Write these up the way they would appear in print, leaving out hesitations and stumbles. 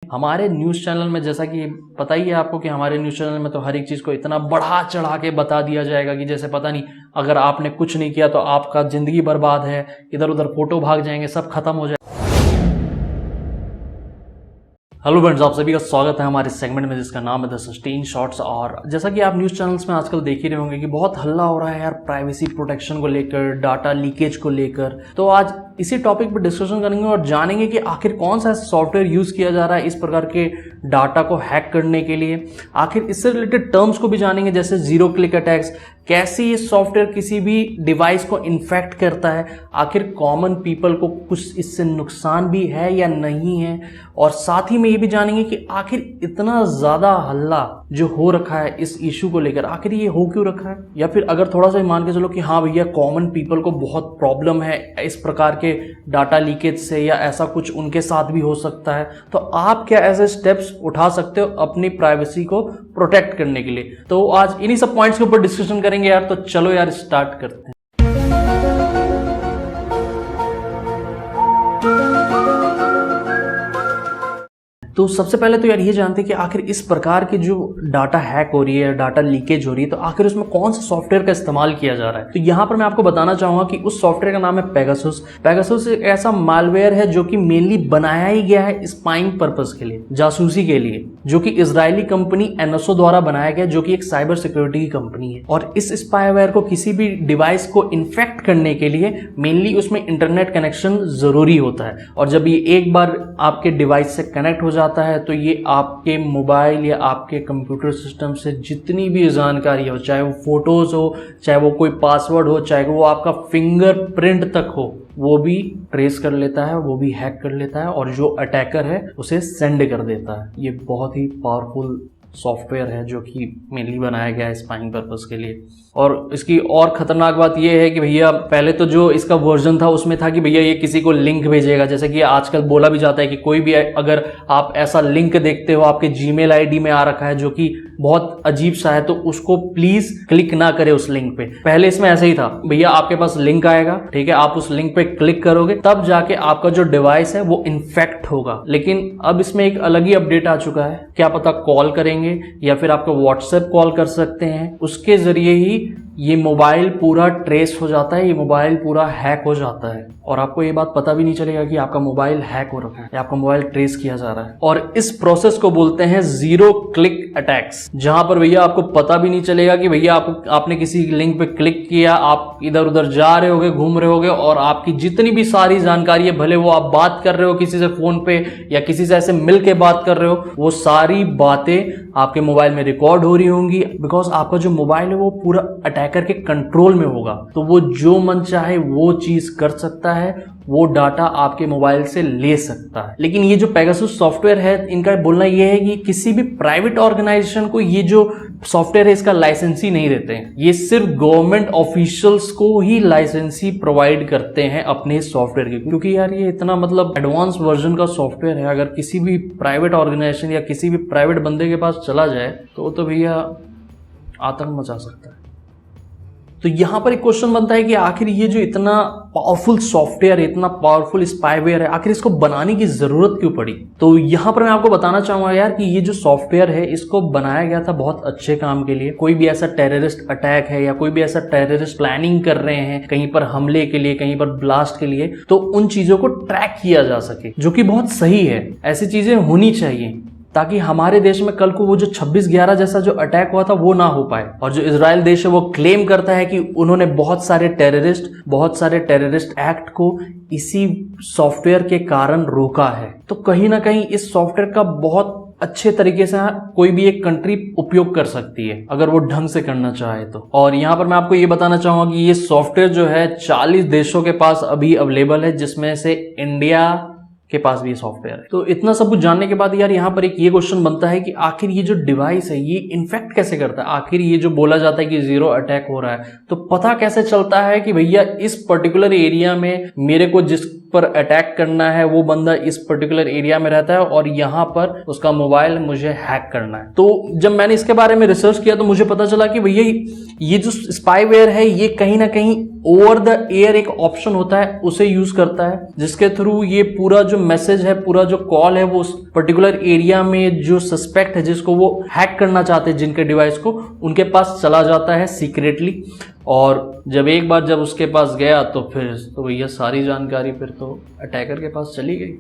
हमारे news channel में जैसा कि पता ही है आपको कि हमारे न्यूज़ चैनल में तो हर एक चीज़ को इतना बढ़ा चढ़ा के बता दिया जाएगा कि जैसे पता नहीं अगर आपने कुछ नहीं किया तो आपका ज़िंदगी बर्बाद है, इधर उधर फोटो भाग जाएंगे, सब खत्म हो जाए। हेलो फ्रेंड्स, आप सभी का स्वागत है हमारे सेगमेंट में जिसका नाम है द सस्टेन शॉट्स। और जैसा कि आप न्यूज़ चैनल्स में आजकल देख ही रहे होंगे कि बहुत हल्ला हो रहा है यार प्राइवेसी प्रोटेक्शन को लेकर, डाटा लीकेज को लेकर। तो आज इसी टॉपिक पर डिस्कशन करेंगे और जानेंगे कि आखिर कौन सा सॉफ्टवेयर यूज़ किया जा रहा है इस प्रकार के डाटा को हैक करने के लिए। आखिर इससे रिलेटेड टर्म्स को भी जानेंगे, जैसे जीरो क्लिक अटैक्स, कैसे ये सॉफ्टवेयर किसी भी डिवाइस को इन्फेक्ट करता है, आखिर कॉमन पीपल को कुछ इससे नुकसान भी है या नहीं है। और साथ ही में ये भी जानेंगे कि आखिर इतना ज़्यादा हल्ला जो हो रखा है इस इशू को लेकर, आखिर ये हो क्यों रखा है। या फिर अगर थोड़ा सा मान के चलो कि हाँ भैया कॉमन पीपल को बहुत प्रॉब्लम है इस प्रकार के डाटा लीकेज से या ऐसा कुछ उनके साथ भी हो सकता है, तो आप क्या ऐसे स्टेप्स उठा सकते हो अपनी प्राइवेसी को प्रोटेक्ट करने के लिए। तो आज इन्हीं सब पॉइंट्स के ऊपर डिस्कशन करेंगे यार। तो चलो यार स्टार्ट करते हैं। तो सबसे पहले तो यार ये जानते हैं कि आखिर इस प्रकार की जो डाटा हैक हो रही है, डाटा लीकेज हो रही है, तो आखिर उसमें कौन सा सॉफ्टवेयर का इस्तेमाल किया जा रहा है। तो यहाँ पर मैं आपको बताना चाहूंगा कि उस सॉफ्टवेयर का नाम है पेगासस। पेगासस एक ऐसा मालवेयर है जो कि मेनली बनाया ही गया है स्पाइंग पर्पस के लिए, जासूसी के लिए, जो कि इजरायली कंपनी एनएसओ द्वारा बनाया गया, जो कि एक साइबर सिक्योरिटी की कंपनी है। और इस स्पाईवेयर को किसी भी डिवाइस को इन्फेक्ट करने के लिए मेनली उसमें इंटरनेट कनेक्शन जरूरी होता है। और जब ये एक बार आपके डिवाइस से कनेक्ट हो जाता है तो ये आपके मोबाइल या आपके कंप्यूटर सिस्टम से जितनी भी जानकारी हो, चाहे वो फोटोज हो, चाहे वो कोई पासवर्ड हो, चाहे वो आपका फिंगरप्रिंट तक हो, वो भी ट्रेस कर लेता है, वो भी हैक कर लेता है और जो अटैकर है उसे सेंड कर देता है। ये बहुत ही पावरफुल सॉफ्टवेयर है जो कि मेनली बनाया गया है स्पाइंग पर्पस के लिए। और इसकी और खतरनाक बात यह है कि भैया पहले तो जो इसका वर्जन था उसमें था कि भैया ये किसी को लिंक भेजेगा, जैसे कि आजकल बोला भी जाता है कि कोई भी अगर आप ऐसा लिंक देखते हो आपके जीमेल आईडी में आ रखा है जो कि बहुत अजीब सा है, तो उसको प्लीज क्लिक ना करे उस लिंक पे। पहले इसमें ऐसे ही था, भैया आपके पास लिंक आएगा, ठीक है, आप उस लिंक पे क्लिक करोगे तब जाके आपका जो डिवाइस है वो इन्फेक्ट होगा। लेकिन अब इसमें एक अलग ही अपडेट आ चुका है, क्या पता कॉल करेंगे या फिर आपको व्हाट्सएप कॉल कर सकते हैं, उसके जरिए ही ये मोबाइल पूरा ट्रेस हो जाता है, ये मोबाइल पूरा हैक हो जाता है और आपको ये बात पता भी नहीं चलेगा कि आपका मोबाइल हैक हो रखा है या आपका मोबाइल ट्रेस किया जा रहा है। और इस प्रोसेस को बोलते हैं जीरो क्लिक अटैक्स, जहां पर भैया आपको पता भी नहीं चलेगा कि भैया आपने किसी लिंक पे क्लिक किया, आप इधर उधर जा रहे होगे, घूम रहे होगे और आपकी जितनी भी सारी जानकारी है, भले वो आप बात कर रहे हो किसी से फोन पे या किसी से ऐसे मिल के बात कर रहे हो, वो सारी बातें आपके मोबाइल में रिकॉर्ड हो रही होंगी। बिकॉज आपका जो मोबाइल है वो पूरा अटैकर के कंट्रोल में होगा, तो वो जो मन चाहे वो चीज कर सकता है, वो डाटा आपके मोबाइल से ले सकता है। लेकिन ये जो पेगासस सॉफ्टवेयर है, इनका बोलना ये है कि किसी भी प्राइवेट ऑर्गेनाइजेशन को ये जो सॉफ्टवेयर है इसका लाइसेंस ही नहीं देते हैं, ये सिर्फ गवर्नमेंट ऑफिशियल्स को ही लाइसेंस ही प्रोवाइड करते हैं अपने सॉफ्टवेयर के। क्योंकि यार ये इतना मतलब एडवांस वर्जन का सॉफ्टवेयर है, अगर किसी भी प्राइवेट ऑर्गेनाइजेशन या किसी भी प्राइवेट बंदे के पास चला जाए तो भैया आतंक मचा सकता है। तो यहां पर एक क्वेश्चन बनता है कि आखिर ये जो इतना पावरफुल सॉफ्टवेयर है, इतना पावरफुल स्पाईवेयर है, आखिर इसको बनाने की जरूरत क्यों पड़ी। तो यहां पर मैं आपको बताना चाहूंगा यार कि ये जो सॉफ्टवेयर है इसको बनाया गया था बहुत अच्छे काम के लिए। कोई भी ऐसा टेररिस्ट अटैक है या कोई भी ऐसा टेररिस्ट प्लानिंग कर रहे हैं कहीं पर हमले के लिए, कहीं पर ब्लास्ट के लिए, तो उन चीजों को ट्रैक किया जा सके, जो कि बहुत सही है। ऐसी चीजें होनी चाहिए ताकि हमारे देश में कल को वो जो 26/11 जैसा जो अटैक हुआ था वो ना हो पाए। और जो इजराइल देश है वो क्लेम करता है कि उन्होंने बहुत सारे टेररिस्ट एक्ट को इसी सॉफ्टवेयर के कारण रोका है। तो कहीं ना कहीं इस सॉफ्टवेयर का बहुत अच्छे तरीके से कोई भी एक कंट्री उपयोग कर सकती है अगर वो ढंग से करना चाहे तो। और यहाँ पर मैं आपको ये बताना चाहूंगा कि ये सॉफ्टवेयर जो है 40 देशों के पास अभी अवेलेबल है, जिसमें से इंडिया के पास भी ये सॉफ्टवेयर है। तो इतना सब कुछ जानने के बाद यार यहाँ पर एक ये क्वेश्चन बनता है कि आखिर ये जो डिवाइस है ये इन्फेक्ट कैसे करता है। आखिर ये जो बोला जाता है कि जीरो अटैक हो रहा है, तो पता कैसे चलता है कि भैया इस पर्टिकुलर एरिया में मेरे को जिस पर अटैक करना है, वो बंदा इस पर्टिकुलर एरिया में रहता है और यहाँ पर उसका मोबाइल मुझे हैक करना है। तो जब मैंने इसके बारे में रिसर्च किया तो मुझे पता चला कि भैया ये जो स्पाईवेयर है ये कहीं ना कहीं ओवर द एयर एक ऑप्शन होता है उसे यूज करता है, जिसके थ्रू ये पूरा जो मैसेज है, पूरा जो कॉल है, वो उस पर्टिकुलर एरिया में जो सस्पेक्ट है जिसको वो हैक करना चाहते हैं जिनके डिवाइस को, उनके पास चला जाता है सीक्रेटली। और जब एक बार जब उसके पास गया तो फिर तो भैया सारी जानकारी फिर तो अटैकर के पास चली गई।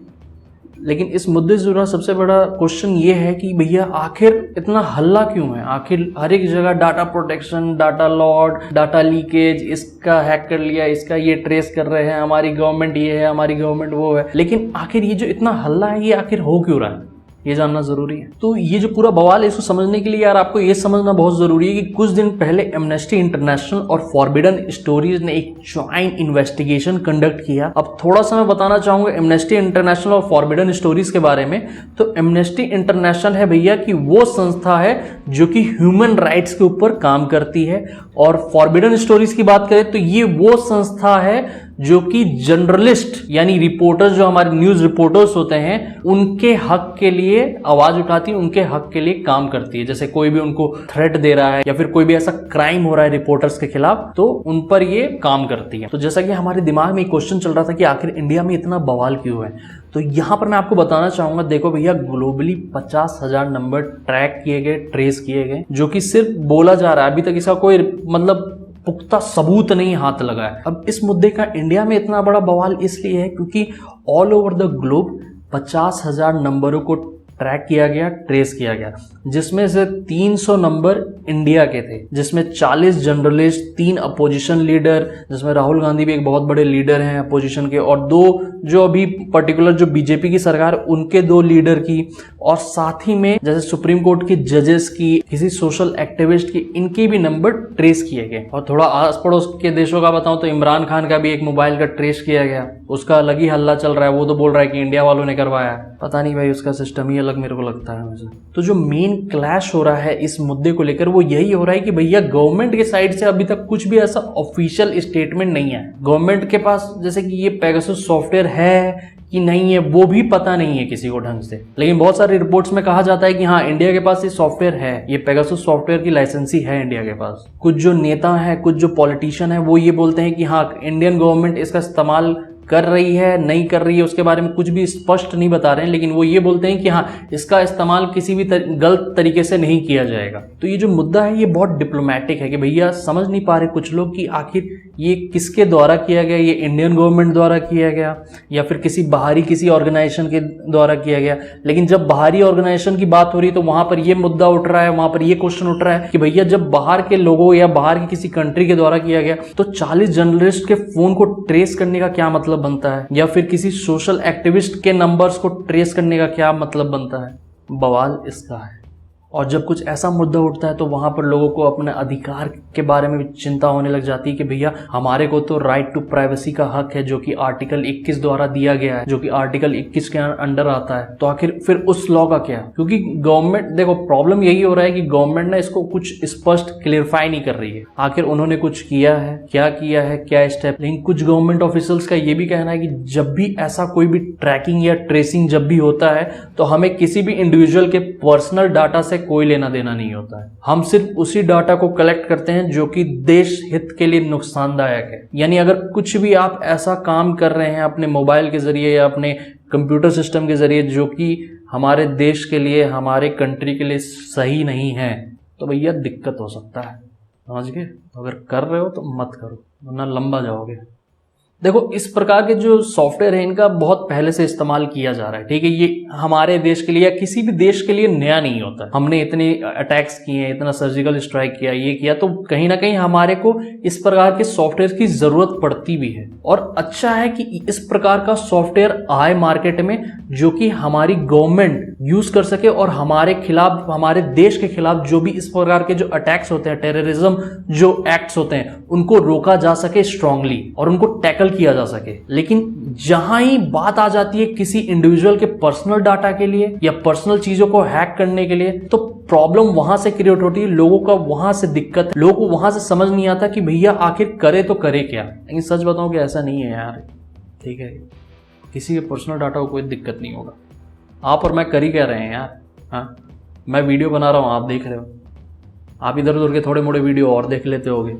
लेकिन इस मुद्दे से जुड़ा सबसे बड़ा क्वेश्चन ये है कि भैया आखिर इतना हल्ला क्यों है? आखिर हर एक जगह data protection, data lot, data leakage, इसका हैक कर लिया, इसका ये ट्रेस कर रहे हैं, हमारी गवर्नमेंट ये है, हमारी गवर्नमेंट वो है। लेकिन आखिर ये जो इतना हल्ला है ये आखिर हो क्यों रहा है, ये जानना जरूरी है। तो ये जो पूरा बवाल है इसको समझने के लिए यार आपको ये समझना बहुत जरूरी है कि कुछ दिन पहले एमनेस्टी इंटरनेशनल और फॉरबिडन स्टोरीज ने एक ज्वाइंट इन्वेस्टिगेशन कंडक्ट किया। अब थोड़ा सा मैं बताना चाहूंगा एमनेस्टी इंटरनेशनल और फॉरबिडन स्टोरीज के बारे में। तो एमनेस्टी इंटरनेशनल है भैया कि वो संस्था है जो कि ह्यूमन राइट्स के ऊपर काम करती है, और फॉरबिडन स्टोरीज की बात करें तो ये वो संस्था है जो कि जर्नलिस्ट यानी रिपोर्टर्स, जो हमारे न्यूज रिपोर्टर्स होते हैं, उनके हक के लिए आवाज उठाती है, उनके हक के लिए काम करती है। जैसे कोई भी उनको थ्रेट दे रहा है या फिर कोई भी ऐसा क्राइम हो रहा है रिपोर्टर्स के खिलाफ, तो उन पर ये काम करती है। तो जैसा कि हमारे दिमाग में एक क्वेश्चन चल रहा था कि आखिर इंडिया में इतना बवाल क्यों है, तो यहां पर मैं आपको बताना चाहूंगा, देखो भैया ग्लोबली 50,000 नंबर ट्रैक किए गए, ट्रेस किए गए, जो कि सिर्फ बोला जा रहा है, अभी तक इसका कोई मतलब पुख्ता सबूत नहीं हाथ लगा है। अब इस मुद्दे का इंडिया में इतना बड़ा बवाल इसलिए है क्योंकि ऑल ओवर द ग्लोब 50,000 नंबरों को ट्रैक किया गया, ट्रेस किया गया, जिसमें से 300 नंबर इंडिया के थे, जिसमें 40 जर्नलिस्ट, 3 अपोजिशन लीडर, जिसमें राहुल गांधी भी एक बहुत बड़े लीडर हैं अपोजिशन के, और 2 जो अभी पर्टिकुलर जो बीजेपी की सरकार उनके 2 लीडर की, और साथ ही में जैसे सुप्रीम कोर्ट की जजेस की, किसी सोशल एक्टिविस्ट की, इनके भी नंबर ट्रेस किए गए। और थोड़ा आस पड़ोस के देशों का बताऊं तो इमरान खान का भी एक मोबाइल का ट्रेस किया गया, उसका अलग ही हल्ला चल रहा है, वो तो बोल रहा है कि इंडिया वालों ने करवाया है, पता नहीं भाई उसका सिस्टम ही अलग मेरे को लगता है मुझे। तो जो मेन क्लैश हो रहा है इस मुद्दे को लेकर वो यही हो रहा है कि भैया गवर्नमेंट के साइड से अभी तक कुछ भी ऐसा ऑफिशियल स्टेटमेंट नहीं है। गवर्नमेंट के पास जैसे कि ये पेगासस सॉफ्टवेयर है कि नहीं है वो भी पता नहीं है किसी को ढंग से, लेकिन बहुत सारी रिपोर्ट्स में कहा जाता है कि हाँ इंडिया के पास ये सॉफ्टवेयर है, ये पेगासस सॉफ्टवेयर की लाइसेंसी है इंडिया के पास। कुछ जो नेता है, कुछ जो पॉलिटिशियन है, वो ये बोलते हैं कि हाँ इंडियन गवर्नमेंट इसका इस्तेमाल कर रही है, नहीं कर रही है, उसके बारे में कुछ भी स्पष्ट नहीं बता रहे हैं, लेकिन वो ये बोलते हैं कि हाँ इसका इस्तेमाल किसी भी गलत तरीके से नहीं किया जाएगा। तो ये जो मुद्दा है ये बहुत डिप्लोमेटिक है कि भैया समझ नहीं पा रहे कुछ लोग कि आखिर ये किसके द्वारा किया गया, ये इंडियन गवर्नमेंट द्वारा किया गया या फिर किसी बाहरी किसी ऑर्गेनाइजेशन के द्वारा किया गया। लेकिन जब बाहरी ऑर्गेनाइजेशन की बात हो रही है तो वहां पर ये मुद्दा उठ रहा है, वहां पर ये क्वेश्चन उठ रहा है कि भैया जब बाहर के लोगों या बाहर की किसी कंट्री के द्वारा किया गया तो 40 जर्नलिस्ट के फोन को ट्रेस करने का क्या मतलब बनता है, या फिर किसी सोशल एक्टिविस्ट के नंबर्स को ट्रेस करने का क्या मतलब बनता है। बवाल इसका है। और जब कुछ ऐसा मुद्दा उठता है तो वहां पर लोगों को अपने अधिकार के बारे में भी चिंता होने लग जाती है कि भैया हमारे को तो राइट टू प्राइवेसी का हक है जो कि आर्टिकल 21 द्वारा दिया गया है, जो कि आर्टिकल 21 के अंडर आता है। तो आखिर फिर उस लॉ का क्या? क्योंकि गवर्नमेंट, देखो प्रॉब्लम यही हो रहा है कि गवर्नमेंट ना इसको कुछ स्पष्ट क्लियरफाई नहीं कर रही है आखिर उन्होंने कुछ किया है, क्या किया है, क्या स्टेप। लेकिन कुछ गवर्नमेंट ऑफिशियल्स का ये भी कहना है कि जब भी ऐसा कोई भी ट्रैकिंग या ट्रेसिंग जब भी होता है तो हमें किसी भी इंडिविजुअल के पर्सनल डाटा से कोई लेना देना नहीं होता है। हम सिर्फ उसी डाटा को कलेक्ट करते हैं जो कि देश हित के लिए नुकसानदायक है। यानी अगर कुछ भी आप ऐसा काम कर रहे हैं अपने मोबाइल के जरिए या अपने कंप्यूटर सिस्टम के जरिए जो कि हमारे देश के लिए, हमारे कंट्री के लिए सही नहीं है, तो भैया दिक्कत हो सकता है, समझ गए? अगर कर रहे हो तो मत करो वरना लंबा जाओगे। देखो इस प्रकार के जो सॉफ्टवेयर है इनका बहुत पहले से इस्तेमाल किया जा रहा है, ठीक है। ये हमारे देश के लिए या किसी भी देश के लिए नया नहीं होता है। हमने इतने अटैक्स किए हैं, इतना सर्जिकल स्ट्राइक किया, ये किया, तो कहीं ना कहीं हमारे को इस प्रकार के सॉफ्टवेयर की जरूरत पड़ती भी है। और अच्छा है कि इस प्रकार का सॉफ्टवेयर आए मार्केट में जो कि हमारी गवर्नमेंट यूज कर सके और हमारे खिलाफ, हमारे देश के खिलाफ जो भी इस प्रकार के जो अटैक्स होते हैं, टेररिज्म जो एक्ट्स होते हैं, उनको रोका जा सके स्ट्रांगली और उनको टैकल किया जा सके। लेकिन जहां ही बात आ जाती है किसी इंडिविजुअल के पर्सनल डाटा के लिए या पर्सनल चीजों को हैक करने के लिए, तो प्रॉब्लम वहां से क्रिएट होती है, लोगों का वहां से दिक्कत, लोगों को वहां से समझ नहीं आता कि भैया आखिर करे तो करे क्या। लेकिन सच बताऊं कि ऐसा नहीं है यार, ठीक है। किसी के पर्सनल डाटा को कोई दिक्कत नहीं होगा। आप और मैं कर ही कह रहे हैं यार। हाँ, मैं वीडियो बना रहा हूँ, आप देख रहे हो, आप इधर उधर के थोड़े मोड़े वीडियो और देख लेते होगे,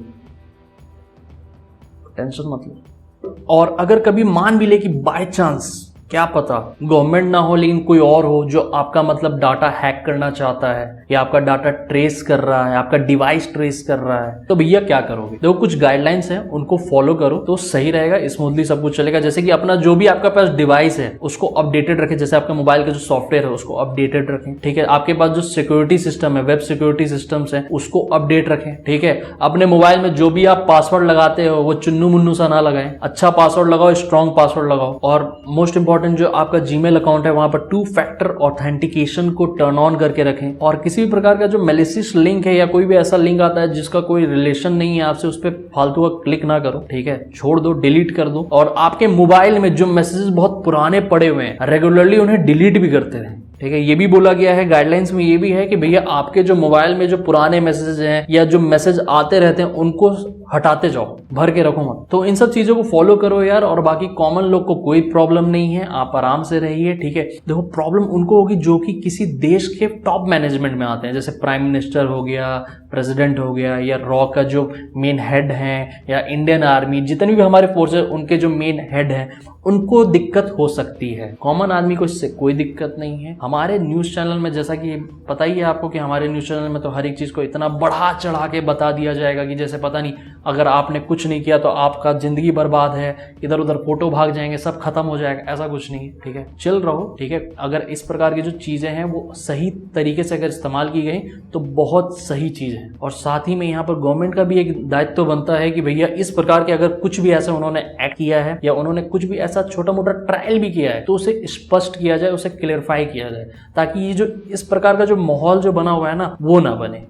टेंशन मत लो। और अगर कभी मान भी ले कि बाय चांस, क्या पता गवर्नमेंट ना हो लेकिन कोई और हो जो आपका मतलब डाटा हैक करना चाहता है या आपका डाटा ट्रेस कर रहा है, आपका डिवाइस ट्रेस कर रहा है, तो भैया क्या करोगे? देखो कुछ गाइडलाइंस हैं, उनको फॉलो करो तो सही रहेगा, स्मूथली सब कुछ चलेगा। जैसे कि अपना जो भी आपका पास डिवाइस है उसको अपडेटेड रखें, जैसे आपका मोबाइल का जो सॉफ्टवेयर है उसको अपडेटेड रखें, ठीक है। आपके पास जो सिक्योरिटी सिस्टम है, वेब सिक्योरिटी सिस्टम्स है, उसको अपडेट रखें, ठीक है। अपने मोबाइल में जो भी आप पासवर्ड लगाते हो वो चुन्नू मुन्नू सा ना लगाएं, अच्छा पासवर्ड लगाओ, स्ट्रॉन्ग पासवर्ड लगाओ। और मोस्ट इंपॉर्टेंट जो आपका जीमेल अकाउंट है वहां पर 2 फैक्टर ऑथेंटिकेशन को टर्न ऑन करके रखें। और किसी भी प्रकार का जो मैलिशियस लिंक है या कोई भी ऐसा लिंक आता है जिसका कोई रिलेशन नहीं है आपसे, उस पर फालतू का क्लिक ना करो, ठीक है, छोड़ दो, डिलीट कर दो। और आपके मोबाइल में जो मैसेजेस बहुत पुराने पड़े हुए हैं रेगुलरली उन्हें डिलीट भी करते रहें, ठीक है। ये भी बोला गया है गाइडलाइंस में, ये भी है कि भैया आपके जो मोबाइल में जो पुराने मैसेजेस हैं या जो मैसेज आते रहते हैं उनको हटाते जाओ, भर के रखो मत। तो इन सब चीजों को फॉलो करो यार। और बाकी कॉमन लोग को कोई प्रॉब्लम नहीं है, आप आराम से रहिए, ठीक है। देखो प्रॉब्लम उनको होगी जो कि किसी देश के टॉप मैनेजमेंट में आते हैं, जैसे प्राइम मिनिस्टर हो गया, प्रेसिडेंट हो गया, या रॉ का जो मेन हेड है, या इंडियन आर्मी, जितनी भी हमारे फोर्सेस उनके जो मेन हेड है उनको दिक्कत हो सकती है। कॉमन आदमी को इससे कोई दिक्कत नहीं है। हमारे न्यूज चैनल में जैसा कि पता ही है आपको कि हमारे न्यूज चैनल में तो हर एक चीज को इतना बढ़ा चढ़ा के बता दिया जाएगा कि जैसे पता नहीं अगर आपने कुछ नहीं किया तो आपका जिंदगी बर्बाद है, इधर उधर फोटो भाग जाएंगे, सब खत्म हो जाएगा, ऐसा कुछ नहीं है, ठीक है। चिल रहो, ठीक है। अगर इस प्रकार की जो चीजें हैं वो सही तरीके से अगर इस्तेमाल की गई तो बहुत सही चीज है। और साथ ही में यहाँ पर गवर्नमेंट का भी एक दायित्व बनता है कि भैया इस प्रकार के अगर कुछ भी ऐसा उन्होंने एक्ट किया है या उन्होंने कुछ भी ऐसा छोटा मोटा ट्रायल भी किया है तो उसे स्पष्ट किया जाए, उसे क्लियरफाई किया जाए, ताकि ये जो इस प्रकार का जो माहौल जो बना हुआ है ना वो ना बने।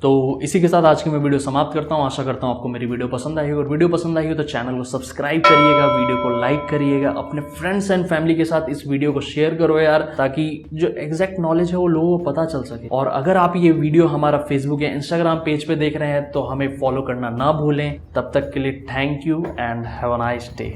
तो इसी के साथ आज की मैं वीडियो समाप्त करता हूँ। आशा करता हूँ आपको मेरी वीडियो पसंद आई हो, और वीडियो पसंद आई हो तो चैनल को सब्सक्राइब करिएगा, वीडियो को लाइक करिएगा, अपने फ्रेंड्स एंड फैमिली के साथ इस वीडियो को शेयर करो यार, ताकि जो एग्जैक्ट नॉलेज है वो लोगों को पता चल सके। और अगर आप ये वीडियो हमारा फेसबुक या इंस्टाग्राम पेज पे देख रहे हैं तो हमें फॉलो करना ना भूलें। तब तक के लिए thank you and have a nice day.